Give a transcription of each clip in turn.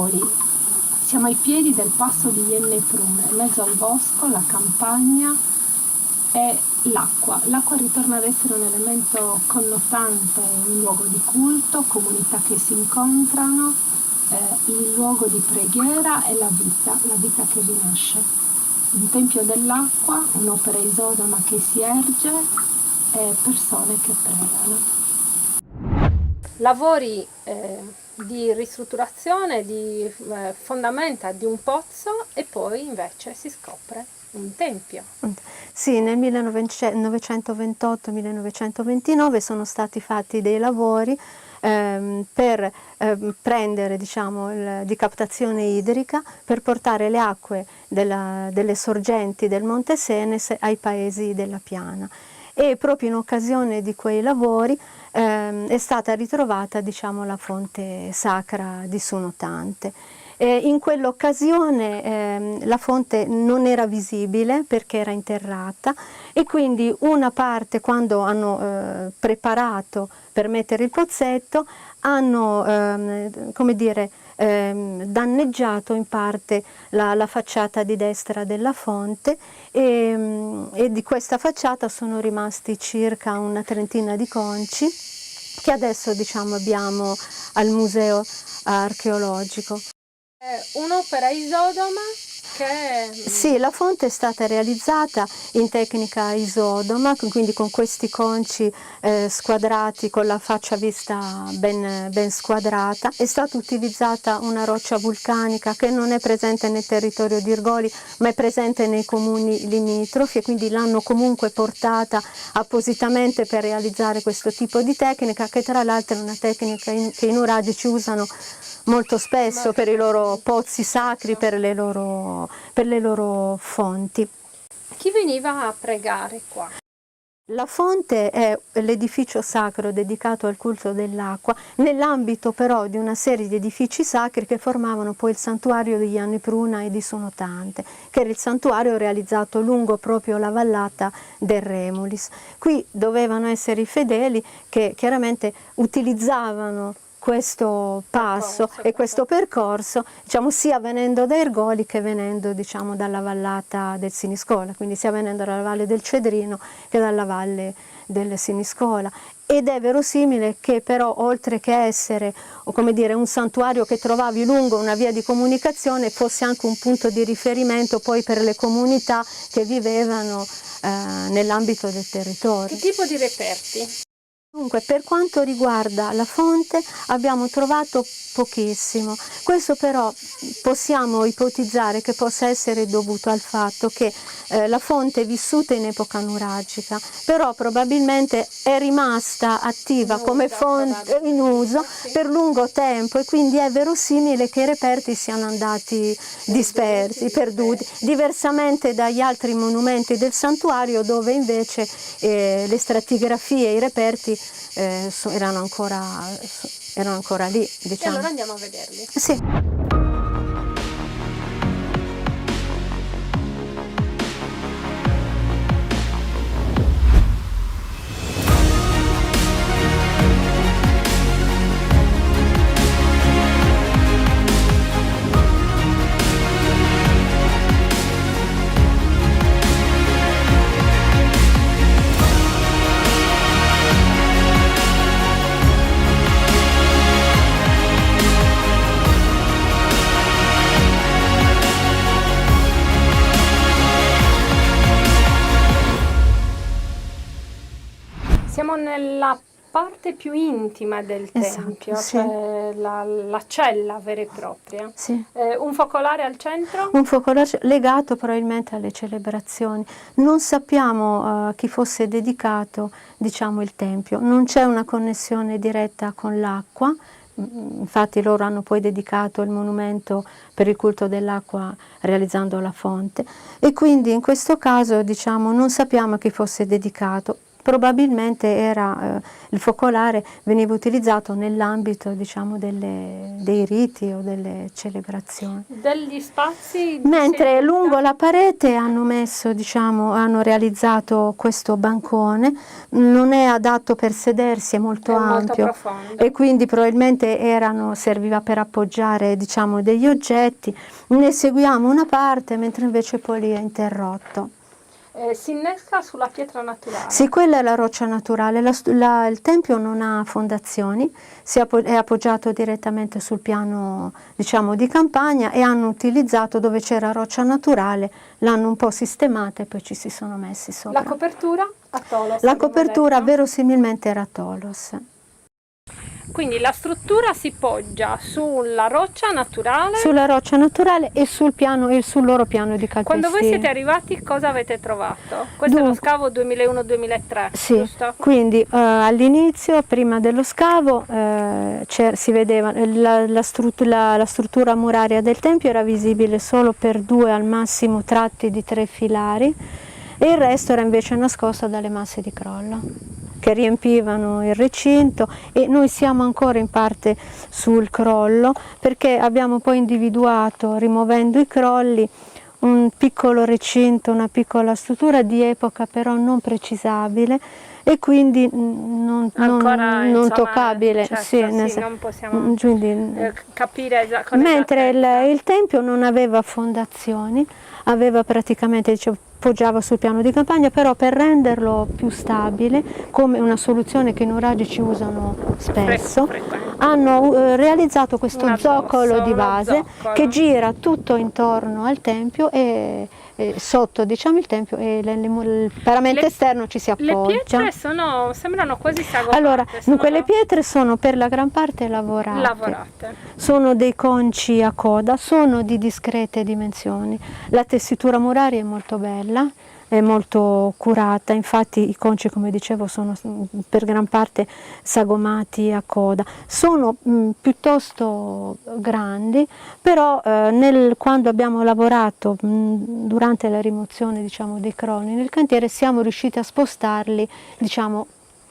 lavori. Siamo ai piedi del passo di Ienne e Prume, in mezzo al bosco, la campagna e l'acqua. L'acqua ritorna ad essere un elemento connotante, un luogo di culto, comunità che si incontrano, il luogo di preghiera e la vita che rinasce. Un tempio dell'acqua, un'opera isodoma che si erge e persone che pregano. Lavori di ristrutturazione, di fondamenta di un pozzo e poi invece si scopre un tempio. Sì, nel 1928-1929 sono stati fatti dei lavori per prendere, diciamo, di captazione idrica per portare le acque delle sorgenti del Monte Senes ai paesi della piana. E proprio in occasione di quei lavori è stata ritrovata, diciamo, la fonte sacra di Sunotante. In quell'occasione la fonte non era visibile perché era interrata e quindi una parte, quando hanno preparato per mettere il pozzetto, hanno come dire, danneggiato in parte la facciata di destra della fonte e di questa facciata sono rimasti circa una trentina di conci che adesso, diciamo, abbiamo al museo archeologico. Un'opera isodoma che... Sì, la fonte è stata realizzata in tecnica isodoma, quindi con questi conci squadrati, con la faccia vista ben squadrata. È stata utilizzata una roccia vulcanica che non è presente nel territorio di Irgoli, ma è presente nei comuni limitrofi, e quindi l'hanno comunque portata appositamente per realizzare questo tipo di tecnica, che tra l'altro è una tecnica che i nuragici usano molto spesso per i loro pozzi sacri, per le loro fonti. Chi veniva a pregare qua? La fonte è l'edificio sacro dedicato al culto dell'acqua, nell'ambito però di una serie di edifici sacri che formavano poi il santuario di Ianne Pruna e di Sunotante, che era il santuario realizzato lungo proprio la vallata del Remulis. Qui dovevano essere i fedeli che chiaramente utilizzavano questo passo e questo percorso, diciamo, sia venendo da Ergoli che venendo, diciamo, dalla vallata del Siniscola, quindi sia venendo dalla valle del Cedrino che dalla valle del Siniscola. Ed è verosimile che però, oltre che essere, o come dire, un santuario che trovavi lungo una via di comunicazione, fosse anche un punto di riferimento poi per le comunità che vivevano nell'ambito del territorio. Che tipo di reperti? Dunque, per quanto riguarda la fonte abbiamo trovato pochissimo. Questo però possiamo ipotizzare che possa essere dovuto al fatto che la fonte è vissuta in epoca nuragica, però probabilmente è rimasta attiva come fonte in uso per lungo tempo, e quindi è verosimile che i reperti siano andati dispersi, perduti, diversamente dagli altri monumenti del santuario, dove invece le stratigrafie e i reperti erano ancora lì, diciamo. E allora andiamo a vederli. Sì. Siamo nella parte più intima del tempio, sì. cioè la cella vera e propria. Sì. Un focolare al centro? Un focolare legato probabilmente alle celebrazioni. Non sappiamo a chi fosse dedicato, diciamo, il tempio. Non c'è una connessione diretta con l'acqua. Infatti loro hanno poi dedicato il monumento per il culto dell'acqua realizzando la fonte, e quindi in questo caso, diciamo, non sappiamo a chi fosse dedicato. probabilmente era, il focolare veniva utilizzato nell'ambito, diciamo, dei riti o delle celebrazioni. Degli spazi? Mentre lungo la parete hanno messo, diciamo, hanno realizzato questo bancone, non è adatto per sedersi, è molto ampio, profondo. e quindi probabilmente serviva per appoggiare, diciamo, degli oggetti. Ne seguiamo una parte, mentre invece poi lì è interrotto. Si innesca sulla pietra naturale? Sì, quella è la roccia naturale. Il tempio non ha fondazioni, è appoggiato direttamente sul piano, diciamo, di campagna, e hanno utilizzato, dove c'era roccia naturale, l'hanno un po' sistemata e poi ci si sono messi sopra. La copertura? A Tolos. La copertura verosimilmente era Tolos. Quindi la struttura si poggia sulla roccia naturale? Sulla roccia naturale e sul loro piano di calpestio. Quando voi siete arrivati, cosa avete trovato? Questo è lo scavo 2001-2003, sì, giusto? Quindi all'inizio, prima dello scavo, si vedeva la struttura muraria del tempio era visibile solo per 2 al massimo tratti di 3 filari, e il resto era invece nascosto dalle masse di crollo che riempivano il recinto, e noi siamo ancora in parte sul crollo, perché abbiamo poi individuato, rimuovendo i crolli, un piccolo recinto, una piccola struttura di epoca però non precisabile, e quindi non toccabile. Certo, sì, non possiamo capire con mentre esattezza. il tempio non aveva fondazioni, aveva praticamente, poggiava sul piano di campagna, però per renderlo più stabile, come una soluzione che i nuragici usano spesso, hanno realizzato questo zoccolo di base che gira tutto intorno al tempio, e sotto, diciamo, il tempio, e il paramento esterno ci si appoggia. Le pietre sembrano quasi sagomate. Allora, quelle pietre sono per la gran parte lavorate. Sono dei conci a coda, sono di discrete dimensioni. La tessitura muraria è molto bella, è molto curata, infatti i conci, come dicevo, sono per gran parte sagomati a coda. Sono piuttosto grandi, però quando abbiamo lavorato durante la rimozione, diciamo, dei crolli nel cantiere, siamo riusciti a spostarli, diciamo,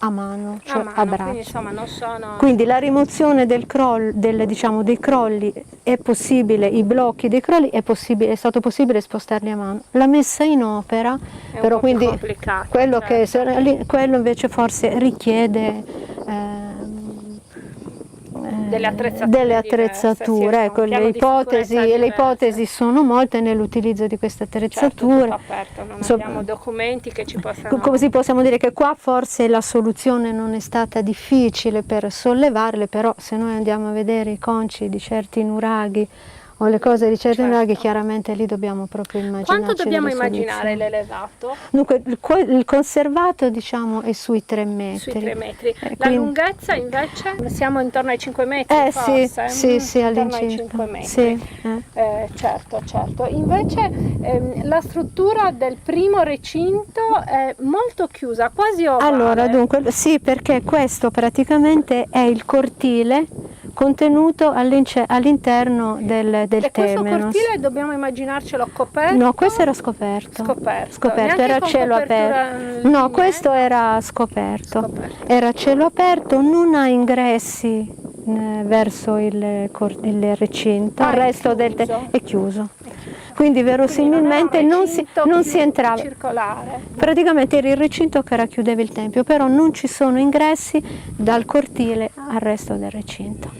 a mano, cioè a braccio. Quindi, insomma, non sono... Quindi la rimozione dei crolli è possibile, i blocchi dei crolli è stato possibile spostarli a mano. La messa in opera è però, quindi, complicato, quello invece forse richiede delle attrezzature. Ecco, le ipotesi sono molte nell'utilizzo di queste attrezzature. Certo, tutto aperto, non abbiamo documenti che ci possano... Così possiamo dire che qua forse la soluzione non è stata difficile per sollevarle, però se noi andiamo a vedere i conci di certi nuraghi o le cose di certi nuraghi, chiaramente lì dobbiamo proprio immaginare. Quanto dobbiamo immaginare l'elevato? Dunque, il conservato, diciamo, è sui 3 metri. Sui 3 metri. La lunghezza invece? Siamo intorno ai 5 metri forse? Sì, intorno ai 5 metri. Sì, certo. Invece la struttura del primo recinto è molto chiusa, quasi ovale. Allora, dunque, sì, perché questo praticamente è il cortile contenuto all'interno del Questo Temenos. cortile dobbiamo immaginarcelo coperto? No, questo era scoperto. Era a cielo aperto. No, questo era scoperto. Era a cielo aperto, non ha ingressi verso il recinto, il resto è chiuso. Quindi verosimilmente non si entrava. Circolare. Praticamente era il recinto che racchiudeva il tempio, però non ci sono ingressi dal cortile al resto del recinto.